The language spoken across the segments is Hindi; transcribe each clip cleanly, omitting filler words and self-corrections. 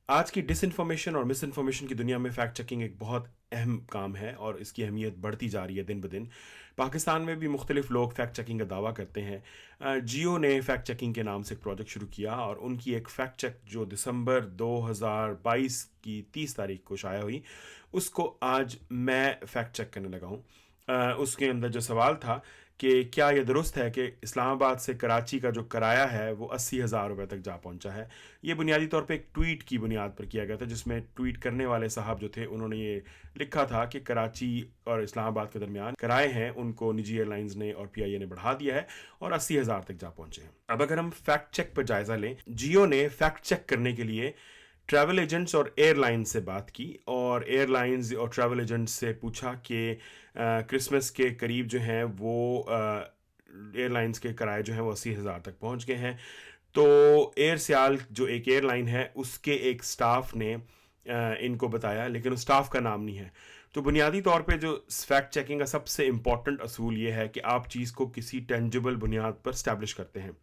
आज की डिसइन्फॉर्मेशन और मिस इन्फॉर्मेशन की दुनिया में फैक्ट चेकिंग एक बहुत अहम काम है और इसकी अहमियत बढ़ती जा रही है दिन ब दिन। पाकिस्तान में भी मुख्तलिफ लोग फैक्ट चेकिंग का दावा करते हैं। जियो ने फैक्ट चेकिंग के नाम से एक प्रोजेक्ट शुरू किया और उनकी एक फैक्ट चेक जो दिसंबर 2022 की 30 तारीख को शाया हुई, उसको आज मैं फैक्ट चेक करने लगा हूँ। उसके अंदर जो सवाल था कि क्या यह दुरुस्त है कि इस्लामाबाद से कराची का जो किराया है वो 80,000 रुपये तक जा पहुंचा है। ये बुनियादी तौर पे एक ट्वीट की बुनियाद पर किया गया था, जिसमें ट्वीट करने वाले साहब जो थे उन्होंने ये लिखा था कि कराची और इस्लामाबाद के दरमियान किराए हैं उनको निजी एयरलाइंस ने और पीआईए ने बढ़ा दिया है और 80,000 तक जा पहुंचे हैं। अब अगर हम फैक्ट चेक पर जायजा लें, जियो ने फैक्ट चेक करने के लिए ट्रैवल एजेंट्स और एयरलाइंस से बात की और एयरलाइंस और ट्रैवल एजेंट्स से पूछा कि क्रिसमस के करीब जो हैं वो एयरलाइंस के किराए जो हैं वो 80,000 तक पहुंच गए हैं। तो एयर सियाल जो एक एयरलाइन है उसके एक स्टाफ ने इनको बताया, लेकिन उस स्टाफ का नाम नहीं है। तो बुनियादी तौर पे जो फैक्ट चेकिंग का सबसे इम्पॉर्टेंट असूल ये है कि आप चीज़ को किसी टेंजिबल बुनियाद पर स्टैब्लिश करते हैं।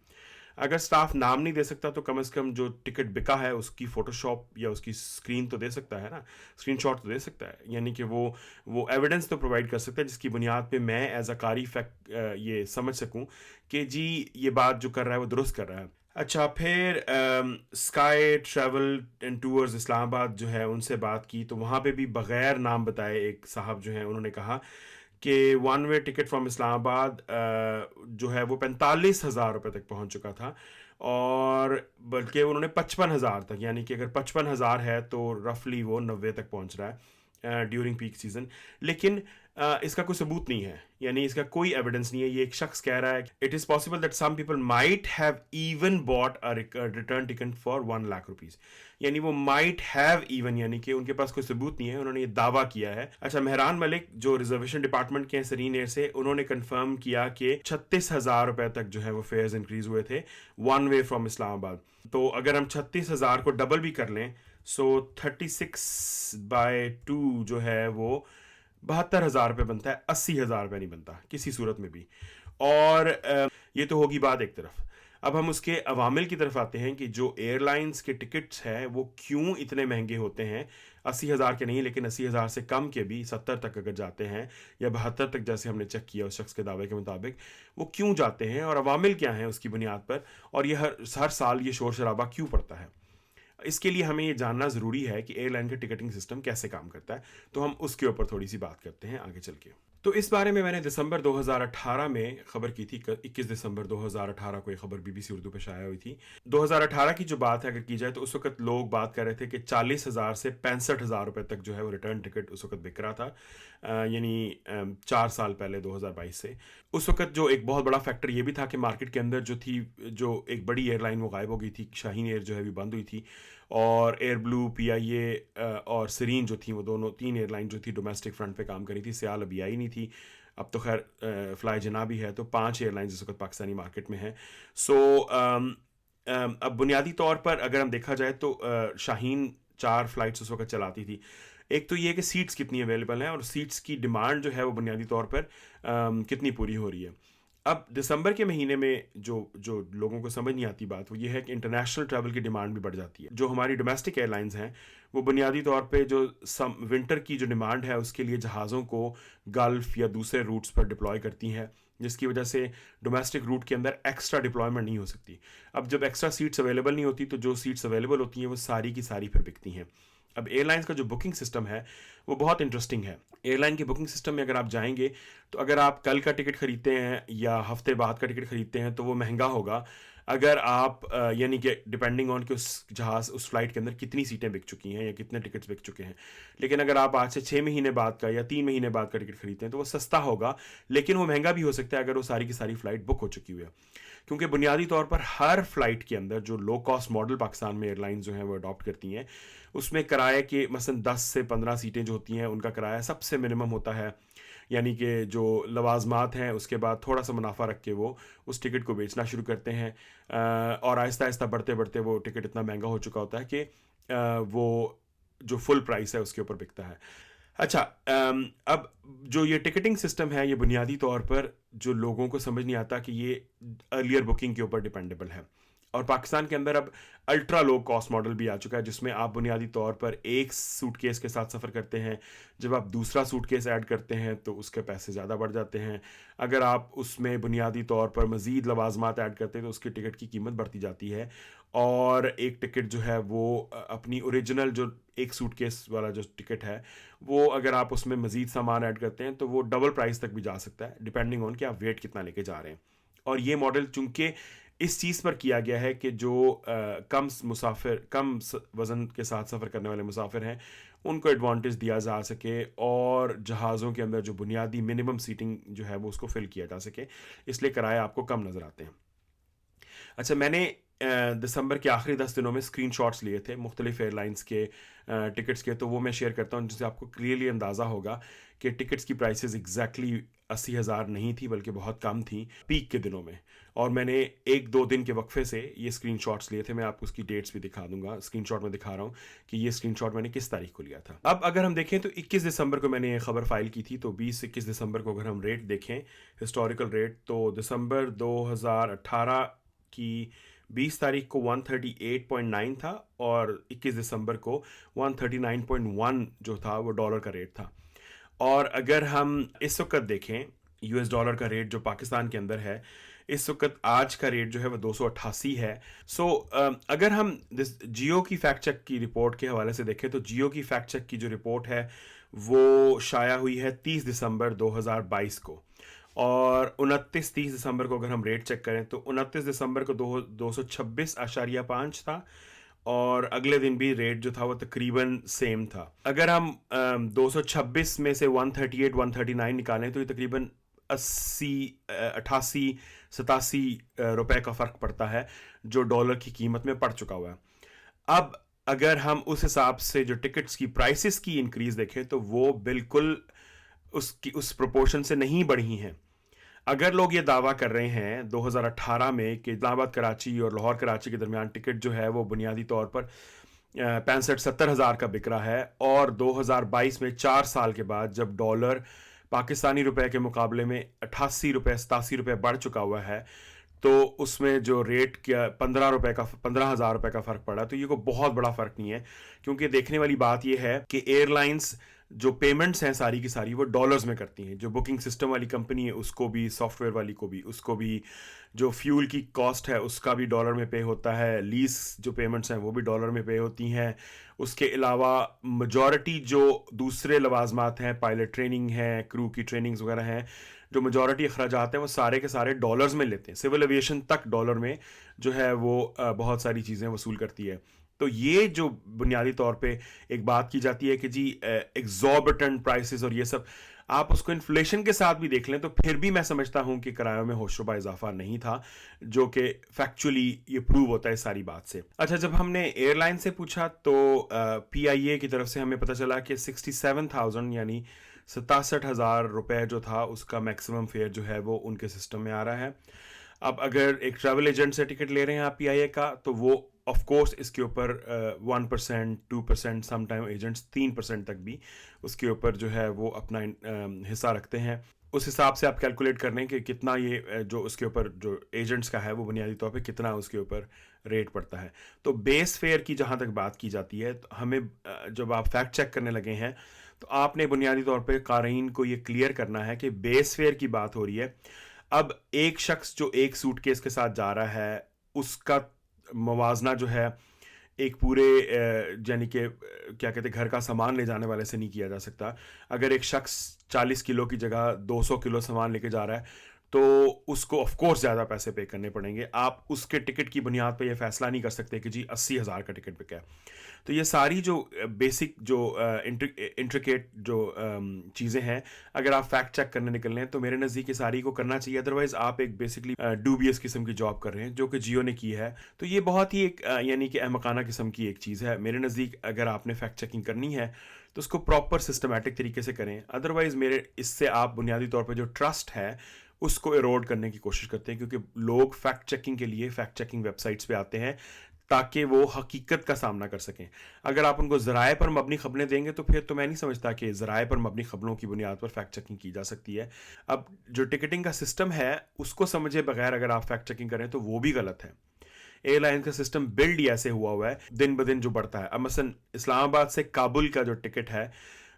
अगर स्टाफ नाम नहीं दे सकता तो कम से कम जो टिकट बिका है उसकी फ़ोटोशॉप या उसकी स्क्रीन तो दे सकता है ना, स्क्रीनशॉट तो दे सकता है, यानी कि वो एविडेंस तो प्रोवाइड कर सकता है जिसकी बुनियाद पे मैं एज अ कारी फैक्ट ये समझ सकूं कि जी ये बात जो कर रहा है वो दुरुस्त कर रहा है। अच्छा, फिर sky travel and tours Islamabad जो है उनसे बात की, तो वहाँ पे भी बग़ैर नाम बताए एक साहब जो हैं उन्होंने कहा कि one way ticket from Islamabad जो है वो 45,000 रुपये तक पहुंच चुका था, और बल्कि उन्होंने 55,000 तक, यानी कि अगर 55,000 है तो रफली वो 90 तक पहुंच रहा है ड्यूरिंग पीक सीजन। लेकिन इसका कोई सबूत नहीं है, यानी इसका कोई एविडेंस नहीं है। ये एक शख्स कह रहा है it is possible that some people might have even bought a return ticket for 1 lakh rupees, यानी वो माइट हैव इवन, यानी कि उनके पास कोई सबूत नहीं है, उन्होंने ये दावा किया है। अच्छा, मेहरान मलिक जो रिजर्वेशन डिपार्टमेंट के हैं सरीन एयर से, उन्होंने कंफर्म किया कि 36,000 रुपए तक जो है वो फेयर्स इंक्रीज हुए थे वन वे फ्रॉम इस्लामाबाद। तो अगर हम 36,000 को डबल भी कर लें, सो 36/2 जो है वो 72,000 रुपये बनता है, 80,000 रुपये नहीं बनता किसी सूरत में भी। और ये तो होगी बात एक तरफ। अब हम उसके अवामिल की तरफ आते हैं कि जो एयरलाइंस के टिकट्स हैं वो क्यों इतने महंगे होते हैं। 80,000 के नहीं, लेकिन 80,000 से कम के भी 70 तक अगर जाते हैं या 72 तक, जैसे हमने चेक किया उस शख्स के दावे के मुताबिक, वो क्यों जाते हैं और अवामिल क्या हैं उसकी बुनियाद पर, और ये हर साल ये शोर शराबा क्यों पड़ता है। इसके लिए हमें ये जानना ज़रूरी है कि एयरलाइन का टिकटिंग सिस्टम कैसे काम करता है, तो हम उसके ऊपर थोड़ी सी बात करते हैं आगे चल के। तो इस बारे में मैंने दिसंबर 2018 में खबर की थी। 21 दिसंबर 2018 को ये खबर बीबीसी उर्दू पे शाया हुई थी। 2018 की जो बात है अगर की जाए तो उस वक्त लोग बात कर रहे थे कि 40,000 से 65,000 रुपये तक जो है वो रिटर्न टिकट उस वक्त बिक रहा था, यानी 4 साल पहले 2022 से। उस वक्त जो एक बहुत बड़ा फैक्टर ये भी था कि मार्केट के अंदर जो थी, जो एक बड़ी एयरलाइन वो गायब हो गई थी, शाहीन एयर जो है भी बंद हुई थी, और एयर ब्लू, पीआईए और सरीन जो थी, वो दोनों 3 एयरलाइन जो थी डोमेस्टिक फ्रंट पे काम करी थी। सियाल अभी आई नहीं थी, अब तो खैर फ्लाई जना भी है, तो 5 एयरलाइंस इस वक्त पाकिस्तानी मार्केट में हैं। सो अब बुनियादी तौर पर अगर हम देखा जाए तो शाहीन 4 फ्लाइट्स उस वक्त चलाती थी। एक तो ये कि सीट्स कितनी अवेलेबल हैं और सीट्स की डिमांड जो है वो बुनियादी तौर पर कितनी पूरी हो रही है। अब दिसंबर के महीने में जो जो लोगों को समझ नहीं आती बात, वो ये है कि इंटरनेशनल ट्रैवल की डिमांड भी बढ़ जाती है। जो हमारी डोमेस्टिक एयरलाइंस हैं वो बुनियादी तौर पे जो विंटर की जो डिमांड है उसके लिए जहाज़ों को गल्फ़ या दूसरे रूट्स पर डिप्लॉय करती हैं, जिसकी वजह से डोमेस्टिक रूट के अंदर एक्स्ट्रा डिप्लॉयमेंट नहीं हो सकती। अब जब एक्स्ट्रा सीट्स अवेलेबल नहीं होती तो जो सीट्स अवेलेबल होती हैं वो सारी की सारी फिर बिकती हैं। अब एयरलाइंस का जो बुकिंग सिस्टम है वो बहुत इंटरेस्टिंग है। एयरलाइन के बुकिंग सिस्टम में अगर आप जाएंगे तो अगर आप कल का टिकट खरीदते हैं या हफ्ते बाद का टिकट खरीदते हैं तो वो महंगा होगा। अगर आप यानी कि डिपेंडिंग ऑन कि उस जहाज़ उस फ्लाइट के अंदर कितनी सीटें बिक चुकी हैं या कितने टिकट्स बिक चुके हैं। लेकिन अगर आप आज से 6 महीने बाद का या 3 महीने बाद का टिकट खरीदते हैं तो वो सस्ता होगा, लेकिन वो महंगा भी हो सकता है अगर वो सारी की सारी फ्लाइट बुक हो चुकी हुई है। क्योंकि बुनियादी तौर पर हर फ्लाइट के अंदर जो लो कॉस्ट मॉडल पाकिस्तान में एयरलाइंस जो हैं वो अडॉप्ट करती हैं, उसमें किराए के मसलन 10 से 15 सीटें जो होती हैं उनका किराया सबसे मिनिमम होता है, यानी कि जो लवाजमात हैं उसके बाद थोड़ा सा मुनाफा रख के वो उस टिकट को बेचना शुरू करते हैं, और आहिस्ता आहिस्ता बढ़ते बढ़ते वो टिकट इतना महंगा हो चुका होता है कि वो जो फुल प्राइस है उसके ऊपर बिकता है। अच्छा, अब जो ये टिकटिंग सिस्टम है ये बुनियादी तौर पर जो लोगों को समझ नहीं आता कि ये अर्लियर बुकिंग के ऊपर डिपेंडेबल है, और पाकिस्तान के अंदर अब अल्ट्रा लो कॉस्ट मॉडल भी आ चुका है, जिसमें आप बुनियादी तौर पर एक सूटकेस के साथ सफ़र करते हैं, जब आप दूसरा सूटकेस ऐड करते हैं तो उसके पैसे ज़्यादा बढ़ जाते हैं। अगर आप उसमें बुनियादी तौर पर मज़ीद लवाजमात ऐड करते हैं तो उसकी टिकट की कीमत बढ़ती जाती है, और एक टिकट जो है वो अपनी ओरिजिनल जो एक सूटकेस वाला जो टिकट है, वो अगर आप उसमें मज़ीद सामान ऐड करते हैं तो वो डबल प्राइस तक भी जा सकता है, डिपेंडिंग ऑन कि आप वेट कितना लेके जा रहे हैं। और ये मॉडल चूंकि इस चीज़ पर किया गया है कि जो कम वज़न के साथ सफ़र करने वाले मुसाफिर हैं उनको एडवांटेज दिया जा सके, और जहाज़ों के अंदर जो बुनियादी मिनिमम सीटिंग जो है वो उसको फिल किया जा सके, इसलिए किराए आपको कम नज़र आते हैं। अच्छा, मैंने दिसंबर के आखिरी 10 दिनों में स्क्रीनशॉट्स लिए थे मुख्तलिफ एयरलाइंस के टिकट्स के, तो वो मैं शेयर करता हूँ जिससे आपको क्लियरली अंदाज़ा होगा कि टिकट्स की प्राइसेस एग्जैक्टली 80,000 नहीं थी, बल्कि बहुत कम थी पीक के दिनों में। और मैंने 1-2 दिन के वक्फे से ये स्क्रीनशॉट्स लिए थे, मैं आपको उसकी डेट्स भी दिखा दूंगा। स्क्रीनशॉट में दिखा रहा हूँ कि ये स्क्रीनशॉट मैंने किस तारीख को लिया था। अब अगर हम देखें तो 21 दिसंबर को मैंने ये खबर फाइल की थी, तो 20-21 दिसंबर को अगर हम रेट देखें, हिस्टोरिकल रेट, तो दिसंबर 2018 की 20 तारीख को 138.9 था, और 21 दिसंबर को 139.1 जो था वो डॉलर का रेट था। और अगर हम इस वक्त देखें यूएस डॉलर का रेट जो पाकिस्तान के अंदर है, इस वक्त आज का रेट जो है वो 288 है। अगर हम जियो की फैक्ट चेक की रिपोर्ट के हवाले से देखें, तो जियो की फैक्ट चेक की जो रिपोर्ट है वो शाया हुई है 30 दिसंबर 2022 को, और 29-30 दिसंबर को अगर हम रेट चेक करें तो 29 दिसंबर को 226.5 था, और अगले दिन भी रेट जो था वो तकरीबन सेम था। अगर हम 226 में से 138-139 निकालें तो ये तकरीबन 88 रुपए का फ़र्क पड़ता है, जो डॉलर की कीमत में पड़ चुका हुआ है। अब अगर हम उस हिसाब से जो टिकट्स की प्राइसेस की इंक्रीज़ देखें तो वो बिल्कुल उस प्रोपोर्शन से नहीं बढ़ी हैं। अगर लोग ये दावा कर रहे हैं 2018 में कि इस्लामाबाद कराची और लाहौर कराची के दरमियान टिकट जो है वो बुनियादी तौर पर 65-70 हज़ार का बिक रहा है, और 2022 में 4 साल के बाद जब डॉलर पाकिस्तानी रुपए के मुकाबले में 88 रुपए 87 रुपए बढ़ चुका हुआ है, तो उसमें जो रेट क्या 15,000 रुपए का फ़र्क पड़ा, तो ये कोई बहुत बड़ा फ़र्क नहीं है। क्योंकि देखने वाली बात यह है कि एयरलाइंस जो पेमेंट्स हैं सारी की सारी वो डॉलर्स में करती हैं। जो बुकिंग सिस्टम वाली कंपनी है उसको भी, सॉफ्टवेयर वाली को भी, उसको भी जो फ्यूल की कॉस्ट है उसका भी डॉलर में पे होता है, लीज जो पेमेंट्स हैं वो भी डॉलर में पे होती हैं। उसके अलावा मेजॉरिटी जो दूसरे लवाजमात हैं, पायलट ट्रेनिंग है, क्रू की ट्रेनिंग्स वगैरह हैं, जो मेजॉरिटी अखराजात हैं वो सारे के सारे डॉलर्स में लेते हैं। सिविल एविएशन तक डॉलर में जो है वो बहुत सारी चीज़ें वसूल करती है। तो ये जो बुनियादी तौर पे एक बात की जाती है कि जी एग्जॉर्बिटेंट प्राइसेस और ये सब, आप उसको इन्फ्लेशन के साथ भी देख लें तो फिर भी मैं समझता हूं कि किरायों में होशरुबा इजाफा नहीं था, जो कि फैक्चुअली ये प्रूव होता है सारी बात से। अच्छा, जब हमने एयरलाइन से पूछा तो पीआईए की तरफ से हमें पता चला कि 67,000 यानी 67,000 रुपए जो था उसका मैक्सिमम फेयर जो है वो उनके सिस्टम में आ रहा है। अब अगर एक ट्रैवल एजेंट से टिकट ले रहे हैं आप पीआईए का, तो वो ऑफ कोर्स इसके ऊपर 1%, 2%, समटाइम एजेंट्स 3% तक भी उसके ऊपर जो है वो अपना हिस्सा रखते हैं। उस हिसाब से आप कैलकुलेट कर लें कि कितना ये जो उसके ऊपर जो एजेंट्स का है वो बुनियादी तौर पे कितना उसके ऊपर रेट पड़ता है। तो बेस फेयर की जहाँ तक बात की जाती है, तो हमें जब आप फैक्ट चेक करने लगे हैं तो आपने बुनियादी तौर पे क़ारीन को ये क्लियर करना है कि बेस फेयर की बात हो रही है। अब एक शख्स जो एक सूटकेस के साथ जा रहा है उसका मवाजना जो है एक पूरे यानी कि क्या कहते हैं घर का सामान ले जाने वाले से नहीं किया जा सकता। अगर एक शख्स 40 किलो की जगह 200 किलो सामान लेके जा रहा है तो उसको ऑफ कोर्स ज़्यादा पैसे पे करने पड़ेंगे। आप उसके टिकट की बुनियाद पे ये फैसला नहीं कर सकते कि जी 80,000 का टिकट बिका है। तो ये सारी जो बेसिक जो इंट्रिकेट जो चीज़ें हैं, अगर आप फैक्ट चेक करने निकल रहे हैं तो मेरे नज़दीक ये सारी को करना चाहिए। अदरवाइज़ आप एक बेसिकली डूबियस किस्म की जॉब कर रहे हैं जो कि जियो ने की है। तो ये बहुत ही एक यानी कि अहमकाना किस्म की एक चीज़ है मेरे नज़दीक। अगर आपने फैक्ट चेकिंग करनी है तो उसको प्रॉपर सिस्टमेटिक तरीके से करें। अदरवाइज़ मेरे इससे आप बुनियादी तौर पर जो ट्रस्ट है उसको एरोड करने की कोशिश करते हैं, क्योंकि लोग फैक्ट चेकिंग के लिए फैक्ट चेकिंग वेबसाइट्स पे आते हैं ताकि वो हकीकत का सामना कर सकें। अगर आप उनको ज़राए पर मबनी खबरें देंगे तो फिर तो मैं नहीं समझता कि ज़राए पर मबनी खबरों की बुनियाद पर फैक्ट चेकिंग की जा सकती है। अब जो टिकटिंग का सिस्टम है उसको समझे बगैर अगर आप फैक्ट चेकिंग करें तो वो भी गलत है। एयरलाइन का सिस्टम बिल्ड ही ऐसे हुआ है, दिन ब दिन जो बढ़ता है। अब मसलन इस्लामाबाद से काबुल का जो टिकट है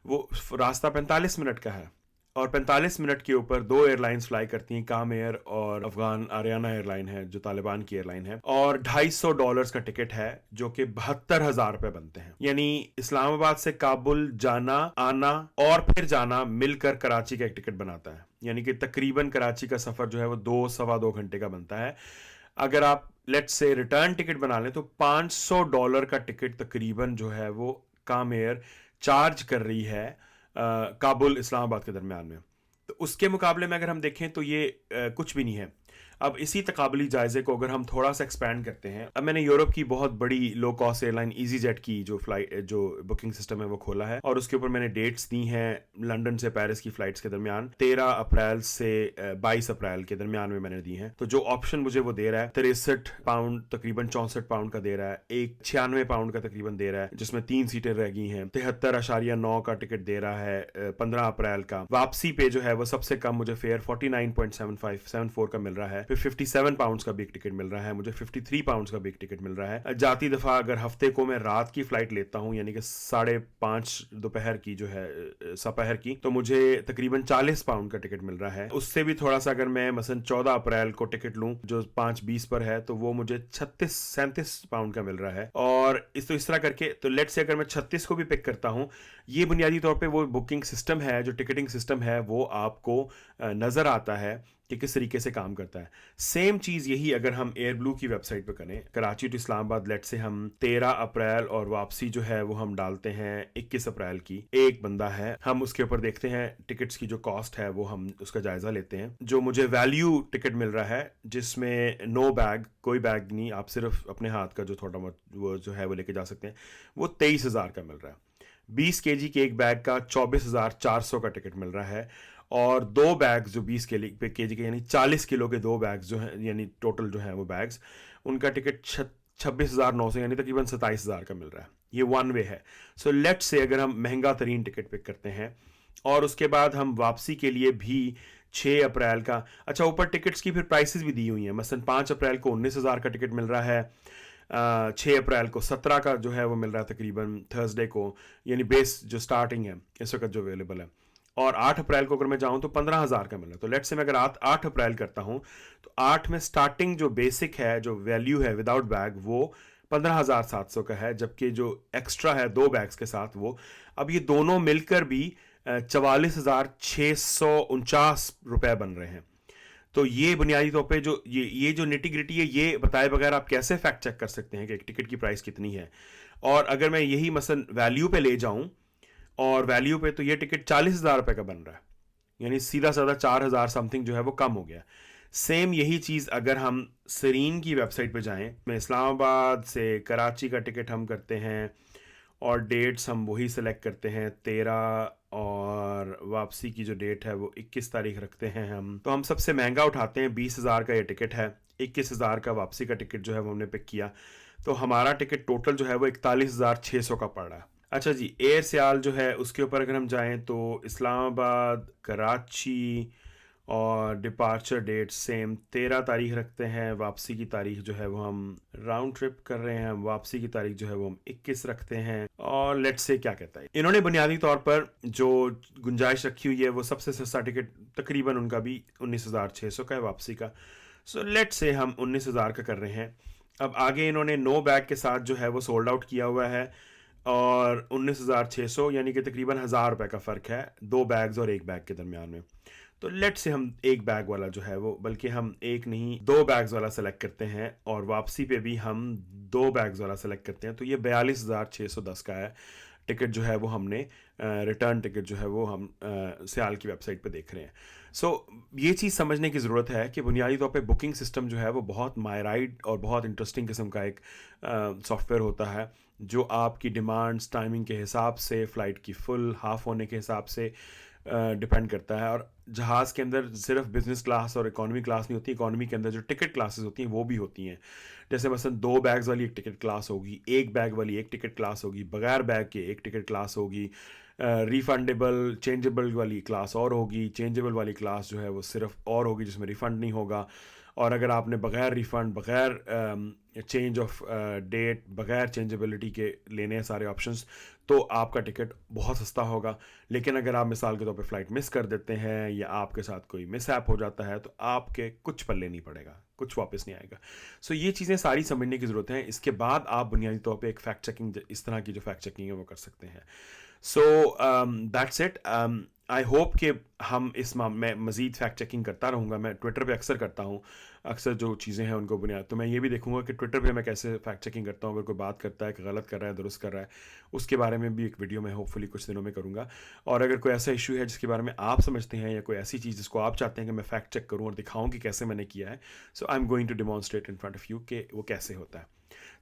वो रास्ता 45 मिनट का है, और 45 मिनट के ऊपर दो एयरलाइंस फ्लाई करती हैं, काम एयर और अफगान आरियाना एयरलाइन है जो तालिबान की एयरलाइन है, और $250 का टिकट है जो कि 72,000 रुपए बनते हैं। यानी इस्लामाबाद से काबुल जाना आना और फिर जाना मिलकर कराची का एक टिकट बनाता है, यानी कि तकरीबन कराची का सफर जो है वो 2 सवा 2 घंटे का बनता है। अगर आप लेट्स से रिटर्न टिकट बना लें तो $500 का टिकट तकरीबन जो है वो काम एयर चार्ज कर रही है काबुल इस्लामाबाद के दरमियान में। तो उसके मुकाबले में अगर हम देखें तो ये कुछ भी नहीं है। अब इसी तकाबली जायजे को अगर हम थोड़ा सा एक्सपैंड करते हैं, अब मैंने यूरोप की बहुत बड़ी लो कॉस्ट एयरलाइन EasyJet की जो बुकिंग सिस्टम है वो खोला है, और उसके ऊपर मैंने डेट्स दी हैं लंदन से पेरिस की फ्लाइट्स के दरमियान 13 अप्रैल से 22 अप्रैल के दरमियान में मैंने दी हैं। तो जो ऑप्शन मुझे वो दे रहा है 63 पाउंड तकरीबन 64 पाउंड का दे रहा है, एक 96 पाउंड का तकरीबन दे रहा है जिसमें 3 सीटें रह गई हैं, 73.9 का टिकट दे रहा है 15 अप्रैल का। वापसी पे जो है वो सबसे कम मुझे फेयर 49.74 का मिल रहा है, फिर 57 पाउंड्स का भी एक टिकट मिल रहा है, मुझे 53 पाउंड्स का भी एक टिकट मिल रहा है। जाती दफा अगर हफ्ते को मैं रात की फ्लाइट लेता हूं यानी कि 5:30 दोपहर की जो है सपहर की, तो मुझे तकरीबन 40 पाउंड का टिकट मिल रहा है। उससे भी थोड़ा सा अगर मैं मसलन 14 अप्रैल को टिकट लूं जो 5:20 पर है तो वो मुझे 37 पाउंड का मिल रहा है। और इस तरह करके तो लेट से अगर मैं 36 को भी पिक करता हूं, ये बुनियादी तौर पे वो बुकिंग सिस्टम है, जो टिकटिंग सिस्टम है वो आपको नजर आता है कि किस तरीके से काम करता है। सेम चीज़ यही अगर हम एयर ब्लू की वेबसाइट पे करें, कराची टू इस्लामाबाद लेट से हम 13 अप्रैल और वापसी जो है वो हम डालते हैं 21 अप्रैल की, एक बंदा है, हम उसके ऊपर देखते हैं टिकट्स की जो कॉस्ट है वो हम उसका जायजा लेते हैं। जो मुझे वैल्यू टिकट मिल रहा है जिसमें नो बैग, कोई बैग नहीं, आप सिर्फ अपने हाथ का जो थोड़ा वो जो है वो लेके जा सकते हैं, वो 23,000 का मिल रहा है। 20 kg के एक बैग का 24,400 का टिकट मिल रहा है, और दो बैग्स जो 20 kg के यानी 40 किलो के दो बैग्स जो हैं, यानी टोटल जो है वो बैग्स, उनका टिकट 26,900 यानी तकरीबन 27,000 का मिल रहा है। ये वन वे है। सो लेट्स से अगर हम महंगा तरीन टिकट पिक करते हैं और उसके बाद हम वापसी के लिए भी 6 अप्रैल का, अच्छा ऊपर टिकट्स की फिर प्राइसेस भी दी हुई हैं, मसलन 5 अप्रैल को 19,000 का टिकट मिल रहा है, 6 अप्रैल को 17 का जो है वो मिल रहा है तकरीबन थर्सडे को, यानी बेस जो स्टार्टिंग है इस वक्त जो अवेलेबल है, और 8 अप्रैल को अगर मैं जाऊं तो 15,000 का मिल रहा है। तो लेट्स से मैं अगर 8 अप्रैल करता हूं तो 8 में स्टार्टिंग जो बेसिक है, जो वैल्यू है विदाउट बैग, वो 15,700 का है, जबकि जो एक्स्ट्रा है दो बैग्स के साथ वो, अब ये दोनों मिलकर भी 44,649 रुपए बन रहे हैं। तो ये बुनियादी तौर पे जो ये जो निटी ग्रिटी है, ये बताए बगैर आप कैसे फैक्ट चेक कर सकते हैं कि एक टिकट की प्राइस कितनी है। और अगर मैं यही मसलन वैल्यू पे ले जाऊं, और वैल्यू पे तो ये टिकट 40,000 रुपए का बन रहा है, यानी सीधा साधा 4,000 समथिंग जो है वो कम हो गया। सेम यही चीज़ अगर हम सरीन की वेबसाइट पे जाएं, मैं इस्लामाबाद से कराची का टिकट हम करते हैं और डेट्स हम वही सेलेक्ट करते हैं 13, और वापसी की जो डेट है वो 21 तारीख रखते हैं हम। तो हम सबसे महंगा उठाते हैं, 20,000 का ये टिकट है, 21,000 का वापसी का टिकट जो है वो हमने पिक किया, तो हमारा टिकट टोटल जो है वो 41,600 का पड़ रहा है। अच्छा जी, एयर सियाल जो है उसके ऊपर अगर हम जाएं तो इस्लामाबाद कराची और डिपार्चर डेट सेम 13 तारीख रखते हैं, वापसी की तारीख जो है वो हम राउंड ट्रिप कर रहे हैं, वापसी की तारीख जो है वो हम 21 रखते हैं। और लेट्स से क्या कहता है, इन्होंने बुनियादी तौर पर जो गुंजाइश रखी हुई है वो सबसे सस्ता टिकट तकरीबन उनका भी 19,600 का है वापसी का। सो लेट्स से हम 19,000 का कर रहे हैं। अब आगे इन्होंने नो बैग के साथ जो है वो सोल्ड आउट किया हुआ है, और 19,600 यानी कि तकरीबन 1,000 रुपये का फ़र्क है दो बैग्स और एक बैग के दरमियान में। तो लेट से हम एक बैग वाला जो है वो, बल्कि हम एक नहीं 2 बैग्स वाला सेलेक्ट करते हैं, और वापसी पे भी हम 2 बैग्स वाला सेलेक्ट करते हैं, तो ये 42,610 का है टिकट जो है वो हमने रिटर्न टिकट जो है वो हम सियाल की वेबसाइट पे देख रहे हैं। सो ये चीज़ समझने की ज़रूरत है कि बुनियादी तौर पे बुकिंग सिस्टम जो है वो बहुत मायराइड और बहुत इंटरेस्टिंग किस्म का एक सॉफ्टवेयर होता है, जो आपकी डिमांड्स टाइमिंग के हिसाब से, फ़्लाइट की फुल हाफ होने के हिसाब से डिपेंड करता है। और जहाज़ के अंदर सिर्फ बिजनेस क्लास और इकॉनमी क्लास नहीं होती, इकॉनमी के अंदर जो टिकट क्लासेस होती हैं वो भी होती हैं। जैसे मसलन 2 बैग्स वाली एक टिकट क्लास होगी, एक बैग वाली एक टिकट क्लास होगी, बगैर बैग के एक टिकट क्लास होगी, रिफंडेबल चेंजेबल वाली क्लास और होगी, चेंजेबल वाली क्लास जो है वो सिर्फ और होगी जिसमें रिफ़ंड नहीं होगा, और अगर आपने बग़ैर रिफ़ंड, बग़ैर चेंज ऑफ डेट, बग़ैर चेंजेबिलिटी के लेने हैं सारे ऑप्शंस, तो आपका टिकट बहुत सस्ता होगा। लेकिन अगर आप मिसाल के तौर पे फ़्लाइट मिस कर देते हैं या आपके साथ कोई मिसहैप हो जाता है, तो आपके कुछ पल्ले नहीं पड़ेगा, कुछ वापस नहीं आएगा। सो ये चीज़ें सारी समझने की ज़रूरत है। इसके बाद आप बुनियादी तौर पे एक फ़ैक्ट चेकिंग, इस तरह की जो फ़ैक्ट चेकिंग है वो कर सकते हैं। सो दैट्स इट। आई होप कि हम इस मैं मज़ीद फैक्ट चेकिंग करता रहूँगा। मैं ट्विटर पे अक्सर करता हूँ, अक्सर जो चीज़ें हैं उनको बुनियाद, तो मैं ये भी देखूँगा कि ट्विटर पे मैं कैसे फैक्ट चेकिंग करता हूँ। अगर कोई बात करता है कि गलत कर रहा है, दुरुस्त कर रहा है, उसके बारे में भी एक वीडियो मैं होपफुली कुछ दिनों में करूँगा। और अगर कोई ऐसा इशू है जिसके बारे में आप समझते हैं या कोई ऐसी चीज़ जिसको आप चाहते हैं कि मैं फैक्ट चेक करूँ और दिखाऊँ कि कैसे मैंने किया है, so I am going to demonstrate in front of you कि वो कैसे होता है।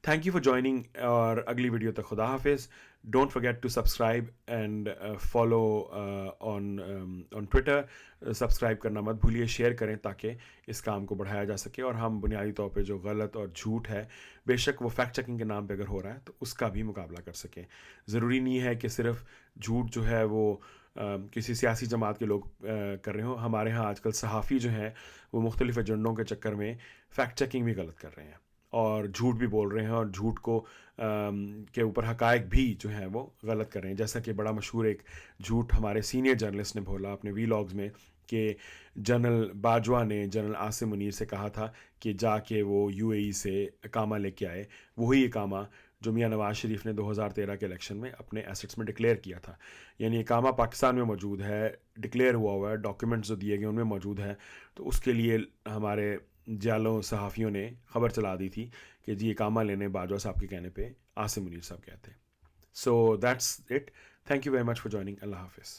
थैंक यू फॉर ज्वाइनिंग, और अगली वीडियो तक खुदा हाफिज़। Don't forget to subscribe and follow on Twitter. Subscribe करना मत भूलिए, शेयर करें ताकि इस काम को बढ़ाया जा सके और हम बुनियादी तौर पे जो गलत और झूठ है, बेशक वो फैक्ट चेकिंग के नाम पे अगर हो रहा है, तो उसका भी मुकाबला कर सकें। ज़रूरी नहीं है कि सिर्फ झूठ जो है वो किसी सियासी जमात के लोग कर रहे हो। हमारे यहाँ आजकल सहाफ़ी जो हैं वो मुख्तलिफ़ एजेंडों के चक्कर में फ़ैक्ट चेकिंग भी गलत कर रहे हैं और झूठ भी बोल रहे हैं, और झूठ को के ऊपर हकायक भी जो हैं वो गलत कर रहे हैं। जैसा कि बड़ा मशहूर एक झूठ हमारे सीनियर जर्नलिस्ट ने बोला अपने वीलॉग्स में कि जनरल बाजवा ने जनरल आसिम मुनीर से कहा था कि जाके वो यूएई से इकामा लेके आए, वही इकामा जो मियां नवाज शरीफ ने 2013 के इलेक्शन में अपने एसेट्स में डिक्लेयर किया था। यानी इकामा पाकिस्तान में मौजूद है, डिक्लेयर हुआ है, डॉक्यूमेंट्स जो दिए गए उनमें मौजूद है। तो उसके लिए हमारे जालों सहाफ़ियों ने खबर चला दी थी कि जी इकामा लेने बाजवा साहब के कहने पे आसिम मुनीर साहब गए थे। So that's it. Thank you very much for joining. अल्लाह हाफिज़।